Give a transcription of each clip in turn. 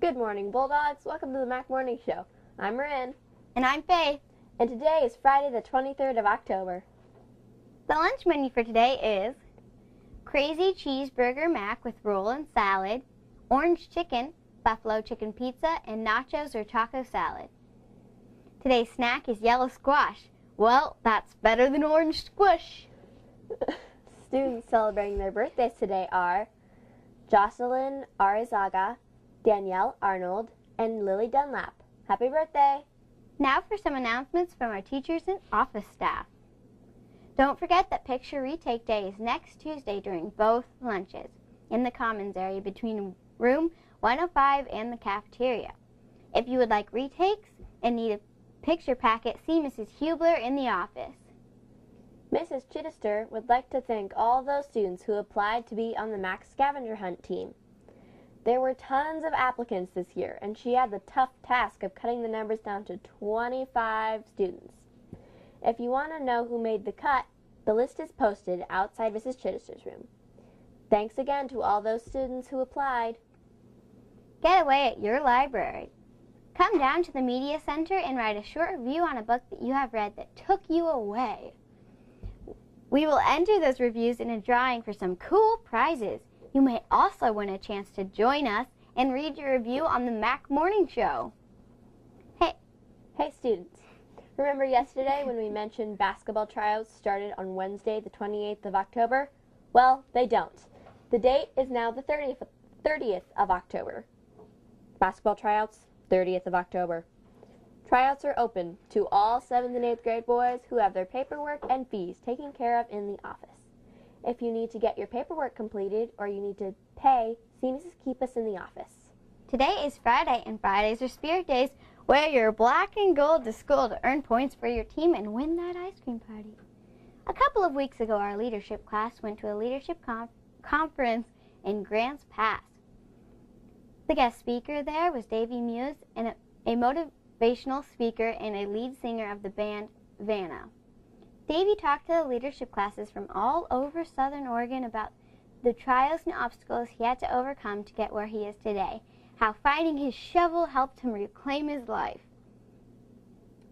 Good morning, Bulldogs. Welcome to the Mac Morning Show. I'm Marin. And I'm Faith. And today is Friday the 23rd of October. The lunch menu for today is Crazy Cheeseburger Mac with roll and salad, orange chicken, buffalo chicken pizza, and nachos or taco salad. Today's snack is yellow squash. Well, that's better than orange squish. Students celebrating their birthdays today are Jocelyn Arizaga, Danielle Arnold, and Lily Dunlap. Happy birthday! Now for some announcements from our teachers and office staff. Don't forget that Picture Retake Day is next Tuesday during both lunches in the Commons area between room 105 and the cafeteria. If you would like retakes and need a picture packet, see Mrs. Hubler in the office. Mrs. Chittister would like to thank all those students who applied to be on the Mac Scavenger Hunt team. There were tons of applicants this year, and she had the tough task of cutting the numbers down to 25 students. If you want to know who made the cut, the list is posted outside Mrs. Chittister's room. Thanks again to all those students who applied. Get away at your library. Come down to the Media Center and write a short review on a book that you have read that took you away. We will enter those reviews in a drawing for some cool prizes. You may also win a chance to join us and read your review on the Mac Morning Show. Hey students, remember yesterday when we mentioned basketball tryouts started on Wednesday the 28th of October? Well, they don't. The date is now the 30th of October. Basketball tryouts, 30th of October. Tryouts are open to all 7th and 8th grade boys who have their paperwork and fees taken care of in the office. If you need to get your paperwork completed or you need to pay, see Mrs. Keepus in the office. Today is Friday, and Fridays are Spirit Days. Wear your black and gold to school to earn points for your team and win that ice cream party. A couple of weeks ago, our leadership class went to a leadership conference in Grants Pass. The guest speaker there was Davy Muse, and a motivational speaker and a lead singer of the band Vanna. Davy talked to the leadership classes from all over Southern Oregon about the trials and obstacles he had to overcome to get where he is today, how finding his shovel helped him reclaim his life.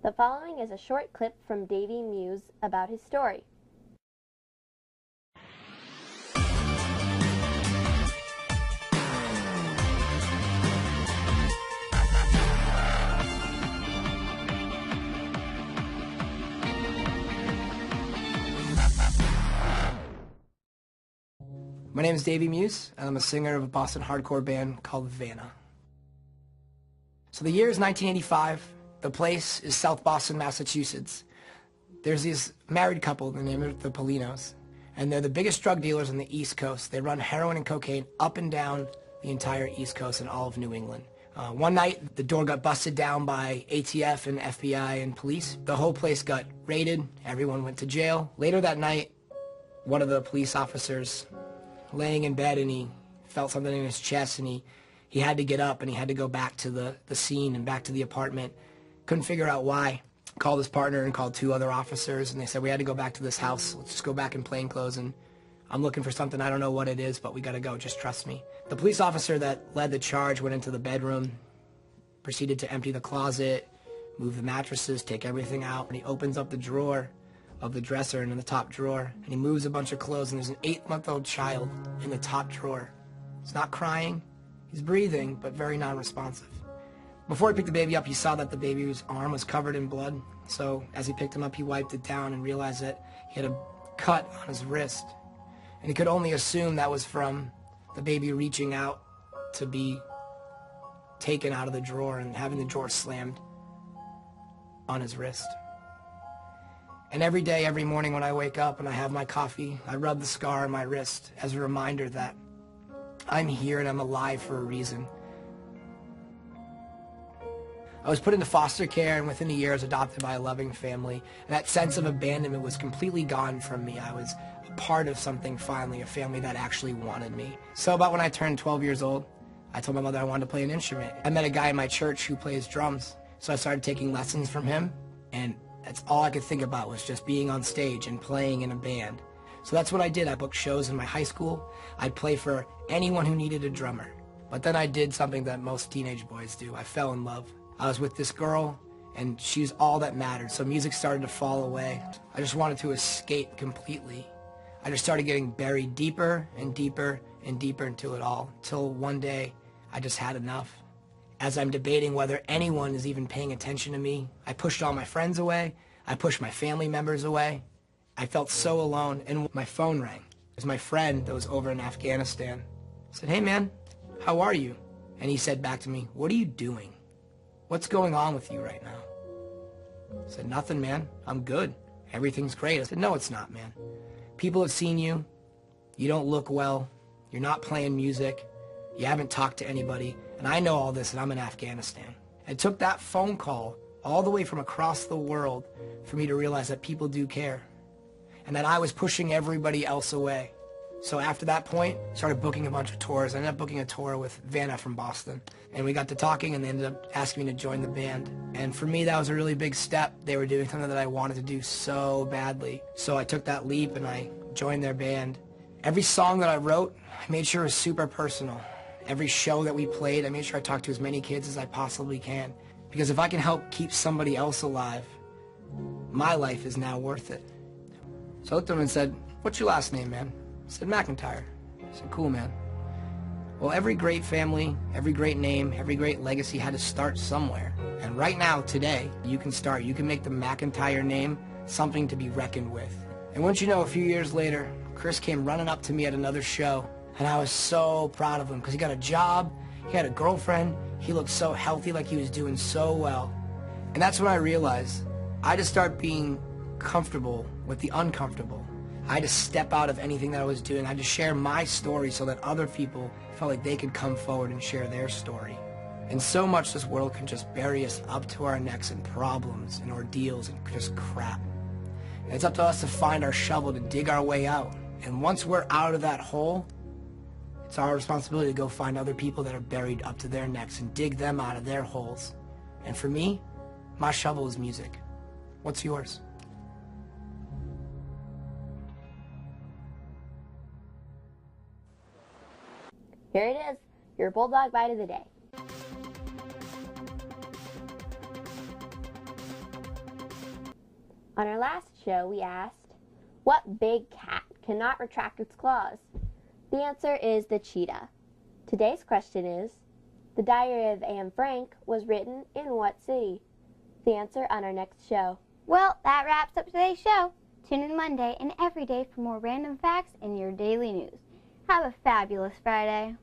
The following is a short clip from Davy Muse about his story. My name is Davy Muse, and I'm a singer of a Boston hardcore band called Vanna. So the year is 1985. The place is South Boston, Massachusetts. There's this married couple, the name of the Polinos, and they're the biggest drug dealers on the East Coast. They run heroin and cocaine up and down the entire East Coast and all of New England. One night, the door got busted down by ATF and FBI and police. The whole place got raided. Everyone went to jail. Later that night, one of the police officers laying in bed, and he felt something in his chest, and he had to get up, and he had to go back to the scene and back to the apartment. Couldn't figure out why. Called his partner and called two other officers, and they said, we had to go back to this house. Let's just go back in plain clothes, and I'm looking for something. I don't know what it is, but we gotta go. Just trust me. The police officer that led the charge went into the bedroom, proceeded to empty the closet, move the mattresses, take everything out, and he opens up the drawer of the dresser, and in the top drawer, and he moves a bunch of clothes, and there's an 8-month-old child in the top drawer. He's not crying, he's breathing, but very non-responsive. Before he picked the baby up, he saw that the baby's arm was covered in blood, so as he picked him up, he wiped it down and realized that he had a cut on his wrist, and he could only assume that was from the baby reaching out to be taken out of the drawer and having the drawer slammed on his wrist. And every day, every morning when I wake up and I have my coffee, I rub the scar on my wrist as a reminder that I'm here and I'm alive for a reason. I was put into foster care, and within a year I was adopted by a loving family. And that sense of abandonment was completely gone from me. I was a part of something finally, a family that actually wanted me. So about when I turned 12 years old, I told my mother I wanted to play an instrument. I met a guy in my church who plays drums. So I started taking lessons from him, and that's all I could think about was just being on stage and playing in a band. So that's what I did. I booked shows in my high school. I'd play for anyone who needed a drummer. But then I did something that most teenage boys do. I fell in love. I was with this girl, and she's all that mattered, so music started to fall away. I just wanted to escape completely. I just started getting buried deeper and deeper and deeper into it all, till one day I just had enough. As I'm debating whether anyone is even paying attention to me, I pushed all my friends away. I pushed my family members away. I felt so alone, and my phone rang. It was my friend that was over in Afghanistan. I said, "Hey man, how are you?" And he said back to me, "What are you doing? What's going on with you right now?" I said, "Nothing, man. I'm good. Everything's great." I said, "No, it's not, man. People have seen you. You don't look well. You're not playing music. You haven't talked to anybody. And I know all this, and I'm in Afghanistan." It took that phone call all the way from across the world for me to realize that people do care, and that I was pushing everybody else away. So after that point, I started booking a bunch of tours. I ended up booking a tour with Vanna from Boston. And we got to talking, and they ended up asking me to join the band. And for me, that was a really big step. They were doing something that I wanted to do so badly. So I took that leap, and I joined their band. Every song that I wrote, I made sure it was super personal. Every show that we played, I made sure I talked to as many kids as I possibly can. Because if I can help keep somebody else alive, my life is now worth it. So I looked at him and said, "What's your last name, man?" I said, "McIntyre." I said, "Cool, man." Well, every great family, every great name, every great legacy had to start somewhere. And right now, today, you can start. You can make the McIntyre name something to be reckoned with. And once you know, a few years later, Chris came running up to me at another show, and I was so proud of him because he got a job, he had a girlfriend, he looked so healthy, like he was doing so well. And that's when I realized I had to start being comfortable with the uncomfortable. I had to step out of anything that I was doing. I had to share my story so that other people felt like they could come forward and share their story. And so much this world can just bury us up to our necks in problems and ordeals and just crap. And it's up to us to find our shovel to dig our way out. And once we're out of that hole, it's our responsibility to go find other people that are buried up to their necks and dig them out of their holes. And for me, my shovel is music. What's yours? Here it is, your Bulldog Bite of the Day. On our last show, we asked, what big cat cannot retract its claws? The answer is the cheetah. Today's question is, the Diary of Anne Frank was written in what city? The answer on our next show. Well, that wraps up today's show. Tune in Monday and every day for more random facts in your daily news. Have a fabulous Friday.